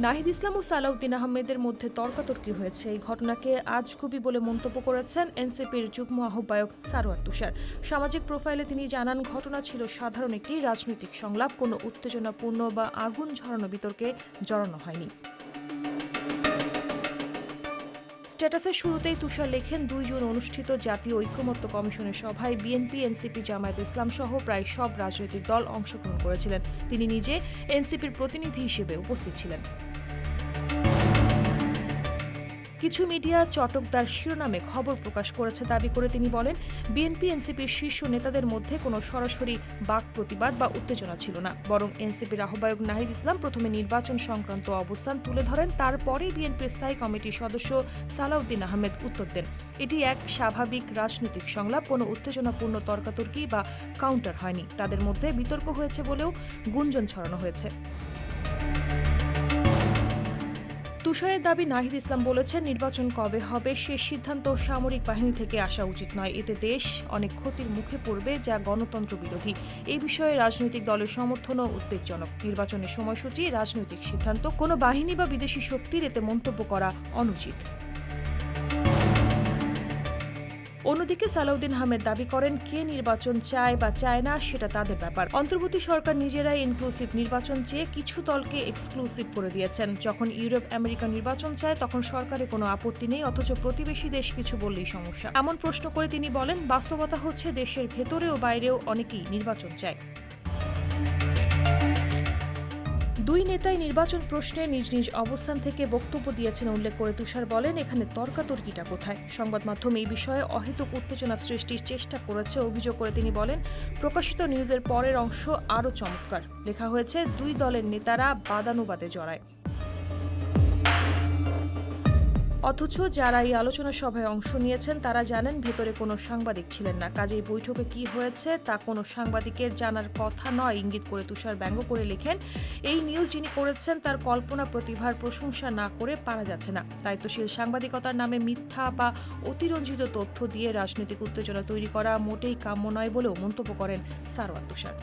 নাহিদ ইসলাম ও সালাউদ্দিন আহমেদের মধ্যে তর্কাতর্কি হয়েছে। এই ঘটনাকে আজগুবি বলে মন্তব্য করেছেন এনসিপির যুগ্ম আহ্বায়ক সারওয়ার তুষার। সামাজিক প্রোফাইলে তিনি জানান, ঘটনা ছিল সাধারণ একটি রাজনৈতিক সংলাপ, কোনো উত্তেজনাপূর্ণ বা আগুন ঝরানো বিতর্কে জড়ানো হয়নি। স্ট্যাটাসের শুরুতেই তুষার লেখেন, 2 জুন অনুষ্ঠিত জাতীয় ঐক্যমত্য কমিশনের সভায় বিএনপি, এনসিপি, জামায়াত ইসলাম সহ প্রায় সব রাজনৈতিক দল অংশগ্রহণ করেছিলেন। তিনি নিজে এনসিপির প্রতিনিধি হিসেবে উপস্থিত ছিলেন। কিছু মিডিয়া চটকদার শিরোনামে খবর প্রকাশ করেছে দাবি করে তিনি বলেন, বিএনপি এনসিপির শীর্ষ নেতাদের মধ্যে কোনো সরাসরি বাক প্রতিবাদ বা উত্তেজনা ছিল না, বরং এনসিপির আহ্বায়ক নাহিদ ইসলাম প্রথমে নির্বাচন সংক্রান্ত অবস্থান তুলে ধরেন, তারপরে বিএনপির স্থায়ী কমিটির সদস্য সালাউদ্দিন আহমেদ উত্তর দেন। এটি এক স্বাভাবিক রাজনৈতিক সংলাপ, কোনো উত্তেজনাপূর্ণ তর্কাতর্কি বা কাউন্টার হয়নি। তাদের মধ্যে বিতর্ক হয়েছে বলেও গুঞ্জন ছড়ানো হয়েছে। তুষারের দাবি, নাহিদ ইসলাম বলেছেন, নির্বাচন কবে হবে সে সিদ্ধান্ত সামরিক বাহিনী থেকে আসা উচিত নয়। এতে দেশ অনেক ক্ষতির মুখে পড়বে, যা গণতন্ত্র বিরোধী। এই বিষয়ে রাজনৈতিক দলের সমর্থনও উদ্বেগজনক। নির্বাচনের সময়সূচি রাজনৈতিক সিদ্ধান্ত, কোনো বাহিনী বা বিদেশি শক্তির এতে মন্তব্য করা অনুচিত। অন্যদিকে সালাউদ্দিন আহমেদ দাবি করেন, কে নির্বাচন চায় বা চায় না সেটা তাদের ব্যাপার। অন্তর্বর্তী সরকার নিজেরাই ইনক্লুসিভ নির্বাচন চেয়ে কিছু দলকে এক্সক্লুসিভ করে দিয়েছেন। যখন ইউরোপ আমেরিকা নির্বাচন চায় তখন সরকারের কোনো আপত্তি নেই, অথচ প্রতিবেশী দেশ কিছু বললেই সমস্যা। এমন প্রশ্ন করে তিনি বলেন, বাস্তবতা হচ্ছে দেশের ভেতরে ও বাইরেও অনেকেই নির্বাচন চায়। দুই নেতাই নির্বাচন প্রশ্নে নিজ নিজ অবস্থান থেকে বক্তব্য দিয়েছেন উল্লেখ করে তুষার বলেন, এখানে তর্কাতর্কিটা কোথায়? সংবাদ মাধ্যম এই বিষয়ে অহেতুক উত্তেজনা সৃষ্টির চেষ্টা করেছে অভিযোগ করে তিনি বলেন, প্রকাশিত নিউজের পরের অংশ আরও চমৎকার। লেখা হয়েছে, 2 দলের নেতারা বাদানুবাদে জড়ায়। অথচ যারা এই আলোচনা সভায় অংশ নিয়েছেন তারা জানেন ভেতরে কোনো সাংবাদিক ছিলেন না। কাজেই বৈঠকে কি হয়েছে তা কোনো সাংবাদিকের জানার কথা নয়, ইঙ্গিত করে তুষার ব্যঙ্গ করে লেখেন, এই নিউজ যিনি করেছেন তার কল্পনা প্রতিভার প্রশংসা না করে পারা যাচ্ছে না। দায়িত্বশীল সাংবাদিকতার নামে মিথ্যা বা অতিরঞ্জিত তথ্য দিয়ে রাজনৈতিক উত্তেজনা তৈরি করা মোটেই কাম্য নয় বলেও মন্তব্য করেন সারওয়ার তুষার।